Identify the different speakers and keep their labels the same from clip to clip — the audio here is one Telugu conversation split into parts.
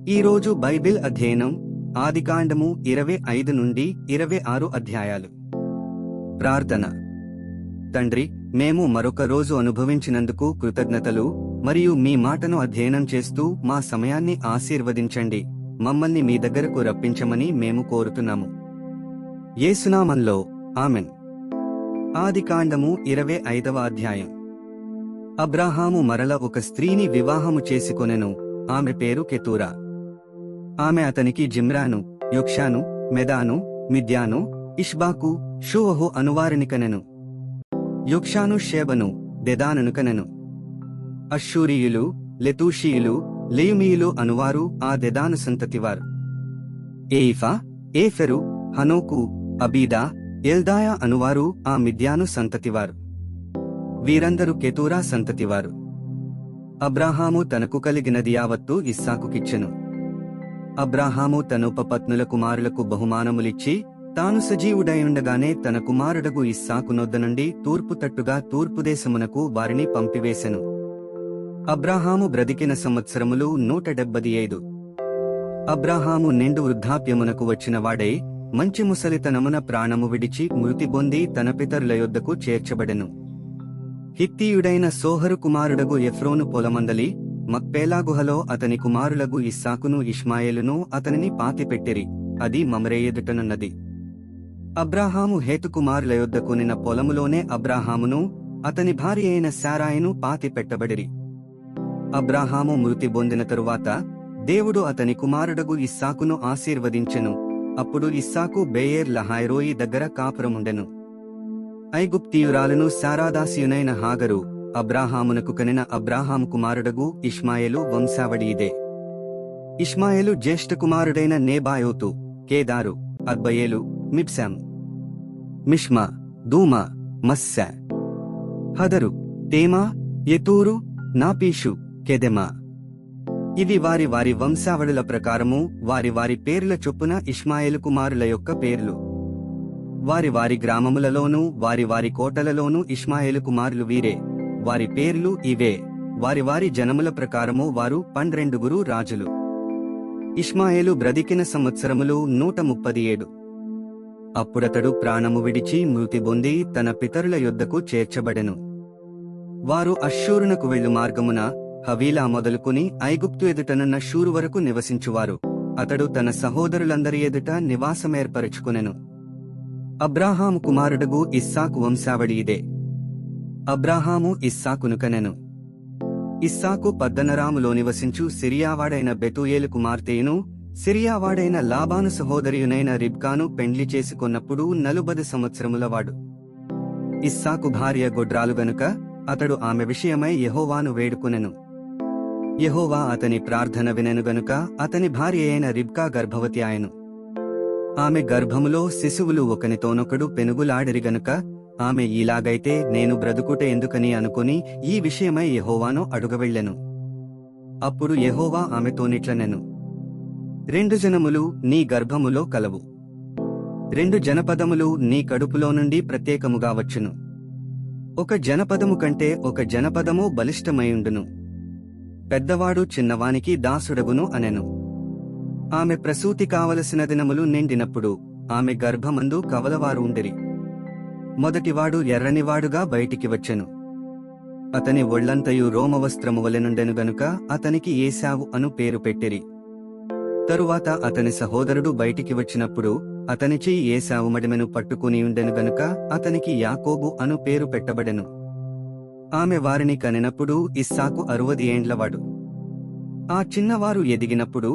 Speaker 1: ఈరోజు బైబిల్ అధ్యయనం ఆదికాండము 25 నుండి 26 అధ్యాయాలు. ప్రార్థన. తండ్రి, మేము మరొక రోజు అనుభవించినందుకు కృతజ్ఞతలు మరియు మీ మాటను అధ్యయనం చేస్తూ మా సమయాన్ని ఆశీర్వదించండి. మమ్మల్ని మీ దగ్గరకు రప్పించమని మేము కోరుతున్నాము. యేసునామంలో ఆమెన్. ఆదికాండము 25వ అధ్యాయం. అబ్రాహాము మరల ఒక స్త్రీని వివాహము చేసుకొనెను. ఆమె పేరు కెతూరా. ఆమె అతనికి జిమ్రాను, యొక్షాను, మెదాను, మిద్యాను, ఇష్బాకు, షూవహు అనువారిని కనెను. యొక్షాను షేబను, దెదానును కనెను. అశ్షూరీయులు, లెతూషీయులు, లేయుమీయులు అనువారు ఆ దెదాను సంతతివారు. ఏయిఫా, ఏఫెరు, హనోకు, అబీదా, ఎల్దాయా అనువారు ఆ మిద్యాను సంతతివారు. వీరందరూ కెతూరా సంతతివారు. అబ్రాహాము తనకు కలిగినది యావత్తు ఇస్సాకుకిచ్చెను. అబ్రాహాము తన ఉపపత్నుల కుమారులకు బహుమానములిచ్చి తాను సజీవుడైయుండగానే తన కుమారుడగు ఇస్సాకు నొద్ద నుండి తూర్పు తట్టుగా తూర్పుదేశమునకు వారిని పంపివేశెను. అబ్రాహాము బ్రతికిన సంవత్సరములు 175. అబ్రాహాము నిండు వృద్ధాప్యమునకు వచ్చినవాడై మంచి ముసలితనమున ప్రాణము విడిచి మృతి పొంది తన పితరుల యొద్దకు చేర్చబడెను. హిత్తీయుడైన సోహరు కుమారుడగు ఎఫ్రోను పొలమందలి మక్పేలా గుహలో అతని కుమారులగు ఇస్సాకును ఇష్మాయేలును అతనిని పాతిపెట్టిరి. అది మమ్రే ఎదుటనున్నది. అబ్రాహాము హేతు కుమారుల యొద్ద కొనిన పొలములోనే అబ్రాహామును అతని భార్య అయిన శారాయిను పాతిపెట్టబడిరి. అబ్రాహాము మృతి పొందిన తరువాత దేవుడు అతని కుమారుడగు ఇస్సాకును ఆశీర్వదించెను. అప్పుడు ఇస్సాకు బేయేర్ లహాయ్రోయి దగ్గర కాపురముండెను. ఐగుప్తీయురాలును శారాదాసియునైన హాగరు అబ్రాహామునకు కనిన అబ్రాహాము కుమారుడగు ఇష్మాయేలు వంశావళి ఇదే. ఇష్మాయేలు జ్యేష్ఠ కుమారుడైన నేబాయోతు, కేదారు, అర్బయేలు, మిబ్సాం, మిష్మా, దూమా, మస్సా, హదరు, తేమా, యెతూరు, నాపీషు, కెదెమా. ఇవి వారి వారి వంశావళుల ప్రకారము వారి వారి పేర్ల చొప్పున ఇష్మాయేలు కుమారుల యొక్క పేర్లు. వారి వారి గ్రామములలోనూ వారి వారి కోటలలోనూ ఇష్మాయేలు కుమారులు వీరే. వారి పేర్లు ఇవే. వారి వారి జనముల ప్రకారము వారు 12 రాజులు. ఇష్మాయేలు బ్రతికిన సంవత్సరములు 137. అప్పుడతడు ప్రాణము విడిచి మృతి పొంది తన పితరుల యొద్దకు చేర్చబడెను. వారు అశ్షూరునకు వెళ్ళు మార్గమున హవీలా మొదలుకుని ఐగుప్తు ఎదుటనున్న షూరు వరకు నివసించువారు. అతడు తన సహోదరులందరి ఎదుట నివాసమేర్పరచుకునెను. అబ్రాహాము కుమారుడగు ఇస్సాకు వంశావళి ఇదే. అబ్రాహాము ఇస్సాకును కనెను. ఇస్సాకు పద్దనరాములో నివసించు సిరియావాడైన బెతూయేలు కుమార్తెయును సిరియావాడైన లాబాను సహోదరియునైన రిబ్కాను పెండ్లి చేసుకొన్నప్పుడు 40 సంవత్సరములవాడు. ఇస్సాకు భార్య గొడ్రాలు గనుక అతడు ఆమె విషయమై యెహోవాను వేడుకొనెను. యెహోవా అతని ప్రార్థన వినెను గనుక అతని భార్య అయిన రిబ్కా గర్భవతి ఆయను. ఆమె గర్భములో శిశువులు ఒకనితోనొకడు పెనుగులాడిరి గనుక ఆమె ఇలాగైతే నేను బ్రతుకుట ఎందుకని అనుకుని ఈ విషయమై యెహోవాను అడుగవెళ్ళెను. అప్పుడు యెహోవా ఆమెతోనిట్లనెను, 2 జనములు నీ గర్భములో కలవు, 2 జనపదములు నీ కడుపులో నుండి ప్రత్యేకముగా వచ్చును. ఒక జనపదము కంటే ఒక జనపదము బలిష్టమైయుండును. పెద్దవాడు చిన్నవానికి దాసుడగును అనెను. ఆమె ప్రసూతి కావలసిన దినములు నిండినప్పుడు ఆమె గర్భమందు కవలవారు ఉండిరి. మొదటివాడు ఎర్రనివాడుగా బయటికి వచ్చెను. అతని ఒళ్లంతయు రోమవస్త్రము వలెనుండెను గనుక అతనికి ఏశావు అను పేరు పెట్టిరి. తరువాత అతని సహోదరుడు బయటికి వచ్చినప్పుడు అతని చెయ్యి ఏశావు మడిమెను పట్టుకుని ఉండెను గనుక అతనికి యాకోబు అను పేరు పెట్టబడెను. ఆమె వారిని కనినప్పుడు ఇస్సాకు 60 ఏండ్లవాడు. ఆ చిన్నవారు ఎదిగినప్పుడు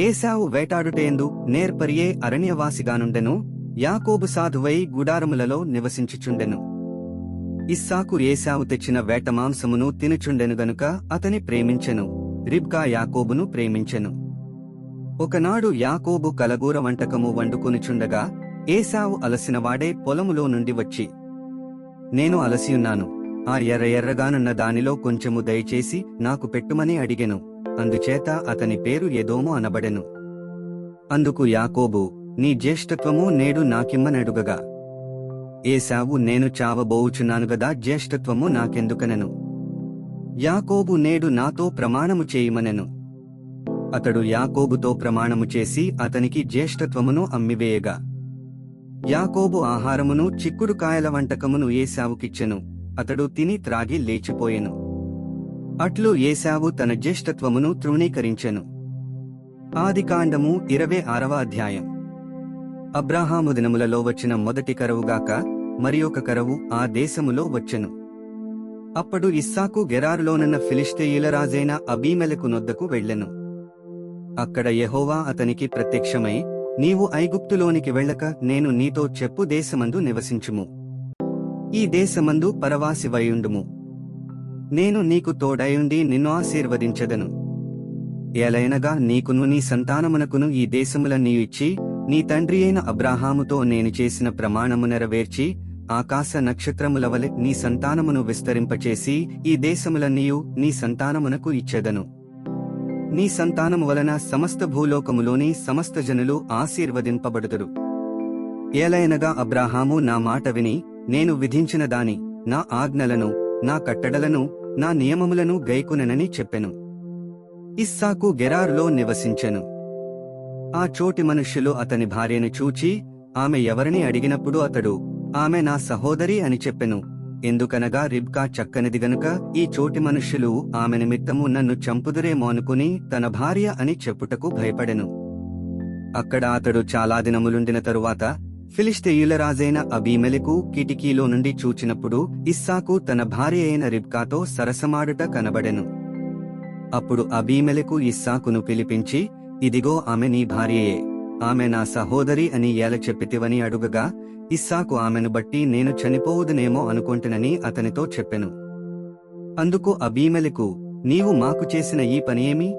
Speaker 1: ఏశావు వేటాడుటేందు నేర్పరియే అరణ్యవాసిగానుండెను. యాకోబు సాధువై గుడారములలో నివసించుచుండెను. ఇస్సాకు ఏశావు తెచ్చిన వేట మాంసమును తినుచుండెను గనుక అతని ప్రేమించెను. రిబ్కా యాకోబును ప్రేమించెను. ఒకనాడు యాకోబు కలగూర వంటకము వండుకొనుచుండగా ఏశావు అలసినవాడే పొలములో నుండి వచ్చి, నేను అలసియున్నాను, ఆ ఎర్ర ఎర్రగానున్న దానిలో కొంచెము దయచేసి నాకు పెట్టుమని అడిగెను. అందుచేత అతని పేరు ఎదోము అనబడెను. అందుకు యాకోబు, నీ జ్యేష్ఠత్వము నేడు నాకిమ్మనడుగగా. ఏశావు, నేను చావబోవుచున్నాను గదా, జ్యేష్ఠత్వము నాకెందుకనెను. యాకోబు నేడు నాతో ప్రమాణము చేయమనెను. అతడు యాకోబుతో ప్రమాణము చేసి అతనికి జ్యేష్ఠత్వమును అమ్మివేయగా యాకోబు ఆహారమును చిక్కుడుకాయల వంటకమును ఏశావుకిచ్చెను. అతడు తిని త్రాగి లేచిపోయెను. అట్లు ఏశావు తన జ్యేష్ఠత్వమును తృణీకరించెను. ఆదికాండము 26వ అధ్యాయం. అబ్రాహాము దినములలో వచ్చిన మొదటి కరవుగాక మరియొక కరవు ఆ దేశములో వచ్చెను. అప్పుడు ఇస్సాకు గెరారులోనున్న ఫిలిష్తీయుల రాజైన అబీమెలెకు నొద్దకు వెళ్ళెను. అక్కడ యెహోవా అతనికి ప్రత్యక్షమై, నీవు ఐగుప్తులోనికి వెళ్ళక నేను నీతో చెప్పు దేశమందు నివసించుము. ఈ దేశమందు పరవాసివయుండుము. నేను నీకు తోడయుండి నిన్ను ఆశీర్వదించెదను. ఏలైనగా నీకును నీ సంతానమునకును ఈ దేశములన్నీ ఇచ్చి నీ తండ్రి అయిన అబ్రాహాముతో నేను చేసిన ప్రమాణము నెరవేర్చి ఆకాశ నక్షత్రముల వలె నీ సంతానమును విస్తరింపచేసి ఈ దేశములన్నీయు నీ సంతానమునకు ఇచ్చెదను. నీ సంతానము వలన సమస్త భూలోకములోని సమస్త జనులు ఆశీర్వదింపబడుదురు. ఏలైనగా అబ్రాహాము నా మాట విని నేను విధించిన దాని నా ఆజ్ఞలను నా కట్టడలను నా నియమములను గైకొనెనని చెప్పెను. ఇస్సాకు గెరారులో నివసించెను. ఆ చోటి మనుష్యులు అతని భార్యను చూచి ఆమె ఎవరిని అడిగినప్పుడు అతడు ఆమె నా సహోదరి అని చెప్పెను. ఎందుకనగా రిబ్కా చక్కనిది గనుక ఈ చోటి మనుష్యులు ఆమె నిమిత్తము నన్ను చంపుదురేమో అనుకుని తన భార్య అని చెప్పుటకు భయపడెను. అక్కడ అతడు చాలా దినములుండిన తరువాత ఫిలిష్తీయుల రాజైన అబీమెలెకు కిటికీలో నుండి చూచినప్పుడు ఇస్సాకు తన భార్య అయిన రిబ్కాతో సరసమాడుట కనబడెను. అప్పుడు అబీమెలెకు ఇస్సాకును పిలిపించి, ఇదిగో ఆమె నీ భార్యయే, ఆమె నా సహోదరి అని ఎలా చెప్పితివని అడుగగా ఇస్సాకు ఆమెను బట్టి నేను చనిపోవుదునేమో అనుకొంటినని అతనితో చెప్పెను. అందుకు అబీమెలెకు, నీవు మాకు చేసిన ఈ పనియేమి?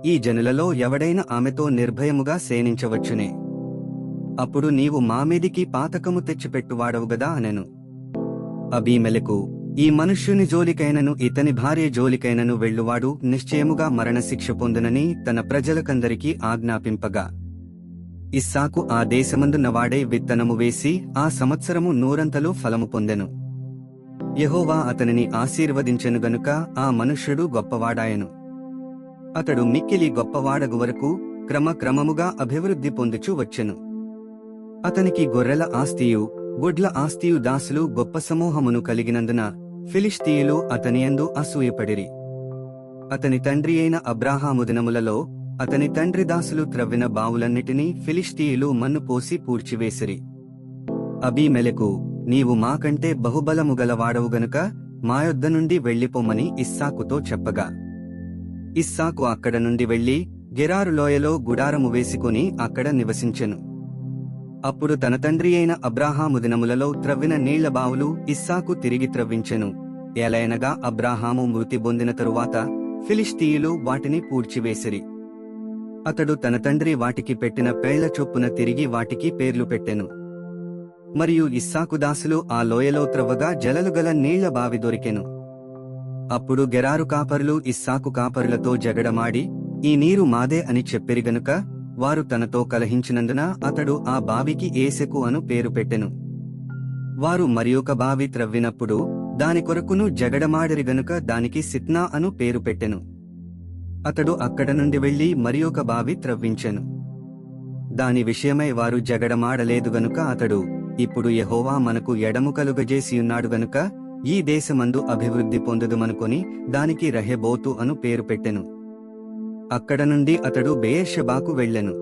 Speaker 1: ఈ జనులలో ఎవడైనా ఆమెతో నిర్భయముగా సేనించవచ్చునే. అప్పుడు నీవు మామీదికి పాతకము తెచ్చిపెట్టువాడవుగదా అనెను. అబీమెలెకు, ఈ మనుష్యుని జోలికైనను ఇతని భార్య జోలికైనను వెళ్ళువాడు నిశ్చయముగా మరణశిక్ష పొందునని తన ప్రజలకందరికీ ఆజ్ఞాపింపగా ఇస్సాకు ఆ దేశమందున్న వాడే విత్తనము వేసి ఆ సంవత్సరము నూరంతలు ఫలము పొందెను. యెహోవా అతనిని ఆశీర్వదించెను గనుక ఆ మనుష్యుడు గొప్పవాడాయెను. అతడు మిక్కిలి గొప్పవాడగు వరకు క్రమక్రమముగా అభివృద్ధి పొందుచూ వచ్చెను. అతనికి గొర్రెల ఆస్తియు గుడ్ల ఆస్తియు దాసులు గొప్ప సమూహమును కలిగినందున ఫిలిష్తీయులు అతనియందు అసూయపడిరి. అతని తండ్రి అయిన అబ్రాహాము దినములలో అతని తండ్రి దాసులు త్రవ్విన బావులన్నిటినీ ఫిలిష్తీయులు మన్ను పోసి పూడ్చివేసిరి. అబీమెలెకు, నీవు మాకంటే బహుబలము గలవాడవు గనుక మా యొద్ద నుండి వెళ్ళిపోమని ఇస్సాకుతో చెప్పగా ఇస్సాకు అక్కడ నుండి వెళ్లి గెరారు లోయలో గుడారము వేసుకుని అక్కడ నివసించెను. అప్పుడు తన తండ్రి అయిన అబ్రాహాము దినములలో త్రవ్విన నీళ్ల బావులు ఇస్సాకు తిరిగి త్రవ్వించెను. ఏలైనగా అబ్రాహాము మృతి పొందిన తరువాత ఫిలిష్తీయులు వాటిని పూడ్చివేసిరి. అతడు తన తండ్రి వాటికి పెట్టిన పేళ్ల చొప్పున తిరిగి వాటికి పేర్లు పెట్టెను. మరియు ఇస్సాకు దాసులు ఆ లోయలో త్రవ్వగా జలలుగల నీళ్ల బావి దొరికెను. అప్పుడు గెరారు కాపరులు ఇస్సాకు కాపరులతో జగడమాడి ఈ నీరు మాదే అని చెప్పిరి గనుక వారు తనతో కలహించినందున అతడు ఆ బావికి ఏసెకు అను పేరు పెట్టెను. వారు మరియొక బావి త్రవ్వినప్పుడు దాని కొరకును జగడమాడిరి గనుక దానికి సిత్నా అను పేరు పెట్టెను. అతడు అక్కడ నుండి వెళ్లి మరియొక బావి త్రవ్వించెను. దాని విషయమై వారు జగడమాడలేదు గనుక అతడు, ఇప్పుడు యెహోవా మనకు ఎడము కలుగజేసియున్నాడు గనుక ఈ దేశమందు అభివృద్ధి పొందుదుమనుకొని దానికి రెహెబోతు అను పేరు పెట్టెను. అక్కడ నుండి అతడు బెయేర్షెబాకు వెళ్ళెను.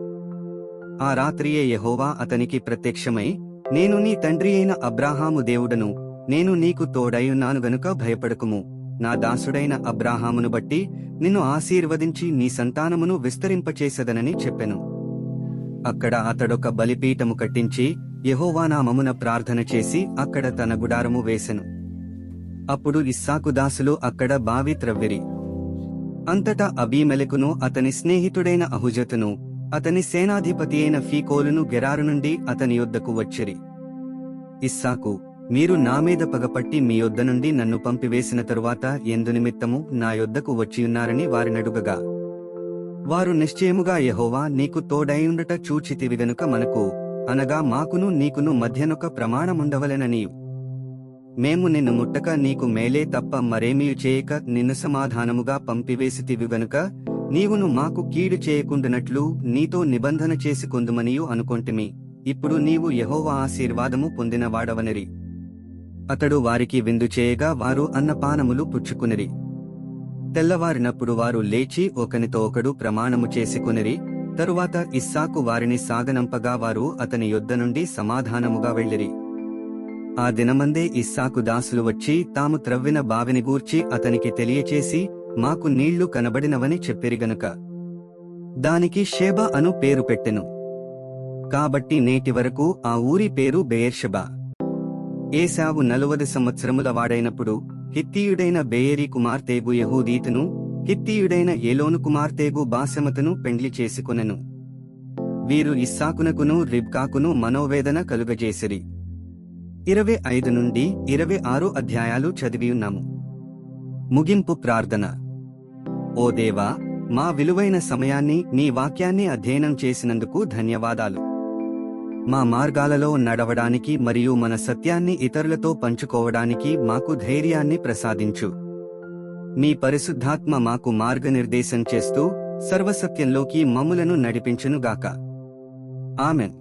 Speaker 1: ఆ రాత్రియే యెహోవా అతనికి ప్రత్యక్షమై, నేను నీ తండ్రి అయిన అబ్రాహాము దేవుడను, నేను నీకు తోడైయున్నాను గనుక భయపడకుము. నా దాసుడైన అబ్రాహామును బట్టి నిన్ను ఆశీర్వదించి నీ సంతానమును విస్తరింపచేసెదనని చెప్పెను. అక్కడ అతడొక బలిపీఠము కట్టించి యెహోవా నామమున ప్రార్థన చేసి అక్కడ తన గుడారము వేసెను. అప్పుడు ఇస్సాకు దాసులు అక్కడ బావి త్రవ్విరి. అంతటా అబీమెలెకును అతని స్నేహితుడైన అహుజతును అతని సేనాధిపతి అయిన ఫీకోలును గెరారు నుండి అతని యొద్దకు వచ్చిరి. ఇస్సాకు, మీరు నా మీద పగపట్టి మీ యొద్ద నుండి నన్ను పంపివేసిన తరువాత ఎందునిమిత్తము నా యొద్దకు వచ్చియున్నారని వారినడుగగా వారు నిశ్చయముగా యెహోవా నీకు తోడైయుండుట చూచితివి గనుక మనకు అనగా మాకును నీకును మధ్యనొక ప్రమాణముండవలెననియు మేము నిన్ను ముట్టక నీకు మేలే తప్ప మరేమీ చేయక నిన్ను సమాధానముగా పంపివేసితివి గనుక నీవును మాకు కీడు చేయకుండునట్లు నీతో నిబంధన చేసుకొందుమనియు అనుకొంటిమి. ఇప్పుడు నీవు యెహోవా ఆశీర్వాదము పొందినవాడవనిరి. అతడు వారికి విందు చేయగా వారు అన్నపానములు పుచ్చుకునిరి. తెల్లవారినప్పుడు వారు లేచి ఒకనితో ఒకడు ప్రమాణము చేసుకొనిరి. తరువాత ఇస్సాకు వారిని సాగనంపగా వారు అతని యొద్ద నుండి సమాధానముగా వెళ్ళిరి. ఆ దినమందే ఇస్సాకు దాసులు వచ్చి తాము త్రవ్విన బావిని గూర్చి అతనికి తెలియచేసి, మాకు నీళ్లు కనబడినవని చెప్పిరి గనుక దానికి షేబ అను పేరు పెట్టెను. కాబట్టి నేటి వరకు ఆ ఊరి పేరు బెయేర్షెబా. ఏశావు 40 సంవత్సరముల వాడైనప్పుడు హిత్తీయుడైన బెయేరీ కుమార్తెగు యెహూదీతును, హిత్తీయుడైన ఏలోను కుమార్తెగు బాసెమతును పెండ్లి చేసుకొనెను. వీరు ఇస్సాకునకును రిబ్కాకును మనోవేదన కలుగజేసిరి. 25 నుండి 26 అధ్యాయాలు చదివియున్నాము. ముగింపు ప్రార్థన. ఓ దేవా, మా విలువైన సమయాన్ని నీ వాక్యాన్ని అధ్యయనం చేసినందుకు ధన్యవాదాలు. మా మార్గాలలో నడవడానికి మరియు మన సత్యాన్ని ఇతరులతో పంచుకోవడానికి మాకు ధైర్యాన్ని ప్రసాదించు. మీ పరిశుద్ధాత్మ మాకు మార్గనిర్దేశం చేస్తూ సర్వసత్యంలోకి మమ్ములను నడిపించునుగాక. ఆమెన్.